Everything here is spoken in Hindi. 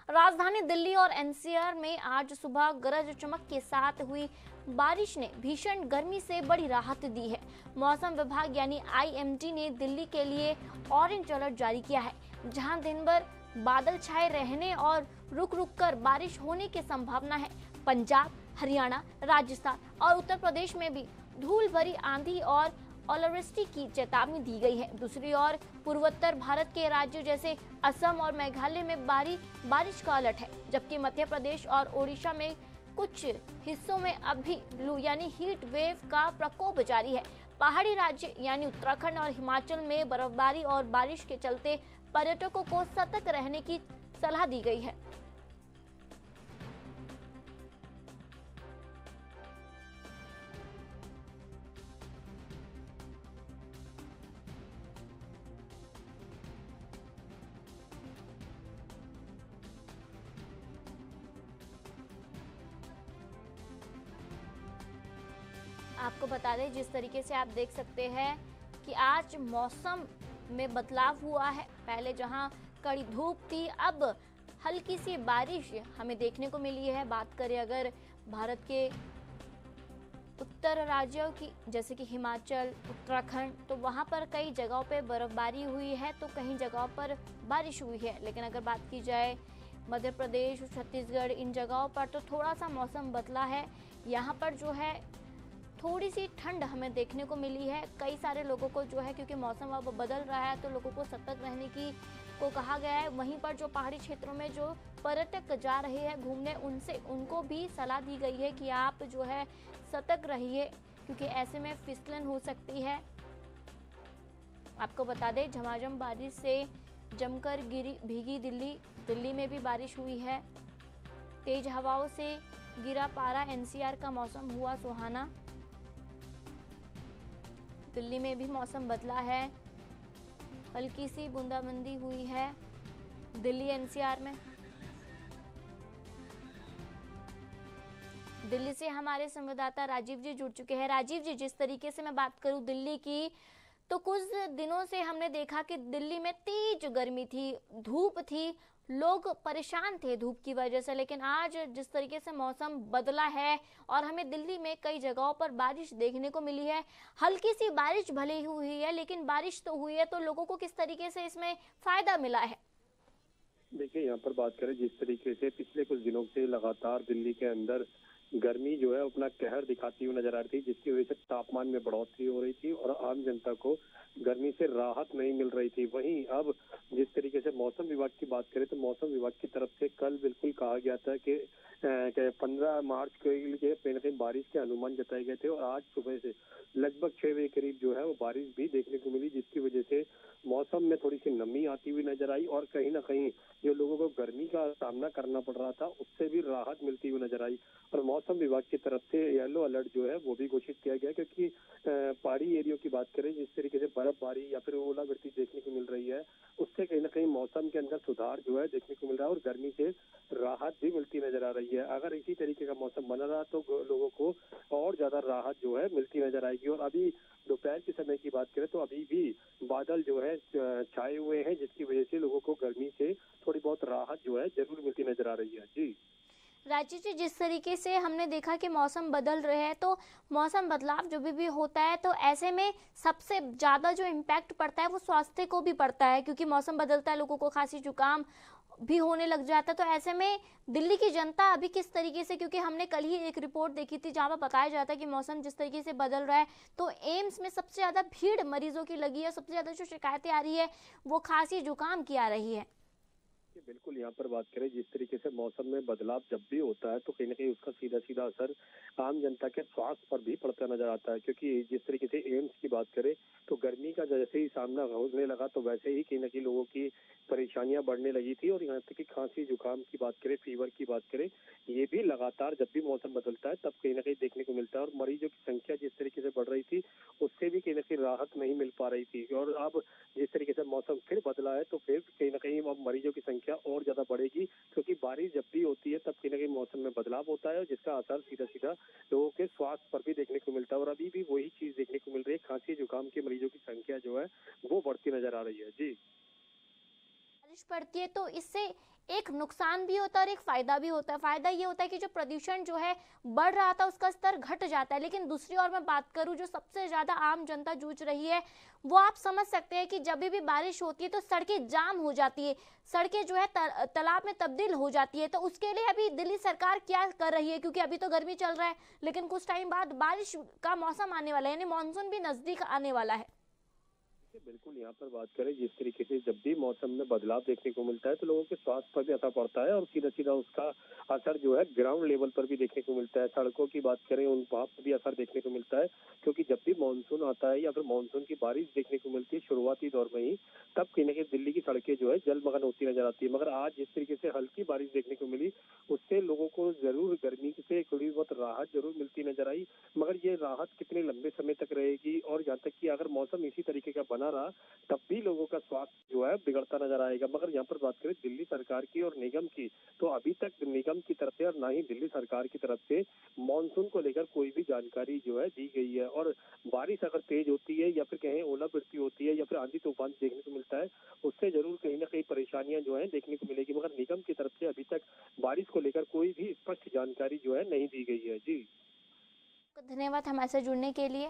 राजधानी दिल्ली और एनसीआर में आज सुबह गरज चमक के साथ हुई बारिश ने भीषण गर्मी से बड़ी राहत दी है। मौसम विभाग यानी आईएमडी ने दिल्ली के लिए ऑरेंज अलर्ट जारी किया है, जहां दिन भर बादल छाए रहने और रुक रुक कर बारिश होने की संभावना है। पंजाब, हरियाणा, राजस्थान और उत्तर प्रदेश में भी धूल भरी आंधी और ओलावृष्टि की चेतावनी दी गई है। दूसरी ओर पूर्वोत्तर भारत के राज्यों जैसे असम और मेघालय में बारिश का अलर्ट है, जबकि मध्य प्रदेश और ओडिशा में कुछ हिस्सों में अभी लू यानी हीट वेव का प्रकोप जारी है। पहाड़ी राज्य यानी उत्तराखंड और हिमाचल में बर्फबारी और बारिश के चलते पर्यटकों को सतर्क रहने की सलाह दी गई है। आपको बता दें, जिस तरीके से आप देख सकते हैं कि आज मौसम में बदलाव हुआ है। पहले जहां कड़ी धूप थी, अब हल्की सी बारिश हमें देखने को मिली है। बात करें अगर भारत के उत्तर राज्यों की, जैसे कि हिमाचल, उत्तराखंड, तो वहां पर कई जगहों पे बर्फबारी हुई है, तो कहीं जगहों पर बारिश हुई है। लेकिन अगर बात की जाए मध्य प्रदेश, छत्तीसगढ़, इन जगहों पर तो थोड़ा सा मौसम बदला है। यहाँ पर जो है थोड़ी सी ठंड हमें देखने को मिली है। कई सारे लोगों को जो है, क्योंकि मौसम अब बदल रहा है, तो लोगों को सतर्क रहने की को कहा गया है। वहीं पर जो पहाड़ी क्षेत्रों में जो पर्यटक जा रहे हैं घूमने, उनको भी सलाह दी गई है कि आप जो है सतर्क रहिए, क्योंकि ऐसे में फिसलन हो सकती है। आपको बता दें, झमाझम बारिश से जमकर भीगी दिल्ली में भी बारिश हुई है। तेज हवाओं से गिरा पारा, एनसीआर का मौसम हुआ सुहाना। दिल्ली में भी मौसम बदला है, हल्की सी बूंदाबांदी हुई है दिल्ली एनसीआर में। दिल्ली से हमारे संवाददाता राजीव जी जुड़ चुके हैं। राजीव जी, जिस तरीके से मैं बात करूं दिल्ली की, तो कुछ दिनों से हमने देखा कि दिल्ली में तेज गर्मी थी, धूप थी, लोग परेशान थे धूप की वजह से। लेकिन आज जिस तरीके से मौसम बदला है और हमें दिल्ली में कई जगहों पर बारिश देखने को मिली है। हल्की सी बारिश भले ही हुई है, लेकिन बारिश तो हुई है, तो लोगों को किस तरीके से इसमें फायदा मिला है? देखिए, यहाँ पर बात करें जिस तरीके से पिछले कुछ दिनों से लगातार दिल्ली के अंदर गर्मी जो है अपना कहर दिखाती हुई नजर आ रही थी, जिसकी वजह से तापमान में बढ़ोतरी हो रही थी और आम जनता को गर्मी से राहत नहीं मिल रही थी। वहीं अब जिस तरीके से मौसम विभाग की बात करें, तो मौसम विभाग की तरफ से कल बिल्कुल कहा गया था कि 15 मार्च के लिए कहीं ना कहीं बारिश के अनुमान जताए गए थे और आज सुबह से लगभग 6 बजे करीब जो है वो बारिश भी देखने को मिली, जिसकी वजह से मौसम में थोड़ी सी नमी आती हुई नजर आई और कहीं ना कहीं जो लोगों को गर्मी का सामना करना पड़ रहा था उससे भी राहत मिलती हुई नजर आई। और मौसम विभाग की तरफ से येलो अलर्ट जो है वो भी घोषित किया गया, क्योंकि पहाड़ी एरियो की बात करें, जिस तरीके से बर्फबारी या फिर ओलावृष्टि देखने को मिल रही है, उससे कहीं ना कहीं मौसम के अंदर सुधार जो है देखने को मिल रहा है और गर्मी से राहत भी मिलती नजर आ रही है। अगर इसी तरीके का मौसम बना रहा तो लोगों को और ज्यादा राहत जो है मिलती नजर आएगी। और अभी दोपहर के समय की बात करें तो अभी भी बादल जो है छाए हुए हैं, जिसकी वजह से लोगों को गर्मी से थोड़ी बहुत राहत जो है जरूर मिलती नजर आ रही है। जी राजीव जी, जिस तरीके से हमने देखा कि मौसम बदल रहे हैं, तो मौसम बदलाव जो भी होता है, तो ऐसे में सबसे ज़्यादा जो इम्पैक्ट पड़ता है वो स्वास्थ्य को भी पड़ता है, क्योंकि मौसम बदलता है, लोगों को खांसी जुकाम भी होने लग जाता है। तो ऐसे में दिल्ली की जनता अभी किस तरीके से, क्योंकि हमने कल ही एक रिपोर्ट देखी थी जहाँ पर बताया जाता है कि मौसम जिस तरीके से बदल रहा है, तो एम्स में सबसे ज़्यादा भीड़ मरीजों की लगी है, सबसे ज़्यादा जो शिकायतें आ रही है वो खांसी जुकाम की आ रही है। बिल्कुल, यहाँ पर बात करें जिस तरीके से मौसम में बदलाव जब भी होता है तो कहीं ना कहीं उसका सीधा सीधा असर आम जनता के स्वास्थ्य पर भी पड़ता नजर आता है, क्योंकि जिस तरीके से एम्स की बात करें तो गर्मी का जैसे ही सामना होने लगा तो वैसे ही कहीं ना कहीं लोगों की परेशानियां बढ़ने लगी थी। और यहाँ तक कि खांसी जुकाम की बात करें, फीवर की बात करें, ये भी लगातार जब भी मौसम बदलता है तब कहीं ना कहीं देखने को मिलता है। और मरीजों की संख्या जिस तरीके से बढ़ रही थी उससे भी कहीं ना कहीं राहत नहीं मिल पा रही थी। और अब जिस तरीके से मौसम फिर बदला है तो फिर कहीं ना कहीं अब मरीजों की संख्या और ज्यादा बढ़ेगी, क्योंकि बारिश जब भी होती है तब कहीं ना कहीं मौसम में बदलाव होता है, जिसका असर सीधा सीधा लोगों के स्वास्थ्य पर भी देखने को मिलता है। और अभी भी वही चीज देखने को मिल रही है, खांसी जुकाम के मरीजों की संख्या जो है वो बढ़ती नजर आ रही है। जी, बारिश पड़ती है तो इससे एक नुकसान भी होता है और एक फायदा भी होता है। फायदा ये होता है कि जो प्रदूषण जो है बढ़ रहा था उसका स्तर घट जाता है। लेकिन दूसरी ओर मैं बात करूं, जो सबसे ज्यादा आम जनता जूझ रही है, वो आप समझ सकते हैं कि जब भी बारिश होती है तो सड़कें जाम हो जाती है, सड़कें जो है तालाब में तब्दील हो जाती है। तो उसके लिए अभी दिल्ली सरकार क्या कर रही है, क्योंकि अभी तो गर्मी चल रहा है लेकिन कुछ टाइम बाद बारिश का मौसम आने वाला है, यानी मानसून भी नजदीक आने वाला है। बिल्कुल, यहाँ पर बात करें जिस तरीके से जब भी मौसम में बदलाव देखने को मिलता है तो लोगों के स्वास्थ्य पर भी असर पड़ता है और सीधा सीधा उसका असर जो है ग्राउंड लेवल पर भी देखने को मिलता है। सड़कों की बात करें उन वहाँ पर भी असर देखने को मिलता है, क्योंकि जब भी मानसून आता है या फिर मानसून की बारिश देखने को मिलती है शुरुआती दौर में ही, तब कहीं ना कहीं दिल्ली की सड़कें जो है जलमग्न होती नजर आती है। मगर आज जिस तरीके से हल्की बारिश देखने को मिली उससे लोगों को जरूर गर्मी से थोड़ी बहुत राहत जरूर मिलती नजर आई। मगर ये राहत कितने लंबे समय तक रहेगी, और यहाँ तक कि अगर मौसम इसी तरीके का बना रहा तब भी लोगों का स्वास्थ्य जो है बिगड़ता नजर आएगा। मगर यहाँ पर बात करें दिल्ली सरकार की और निगम की, तो अभी तक निगम की तरफ से और ना ही दिल्ली सरकार की तरफ से मानसून को लेकर कोई भी जानकारी जो है दी गई है। और बारिश अगर तेज होती है या फिर कहीं ओलावृष्टि होती है या फिर आंधी तूफान देखने को मिलता है, उससे जरूर कहीं ना कहीं परेशानियां जो है देखने को मिलेगी। मगर निगम की तरफ से अभी तक बारिश को लेकर कोई भी स्पष्ट जानकारी जो है नहीं दी गई है। जी धन्यवाद हमारे साथ जुड़ने के लिए।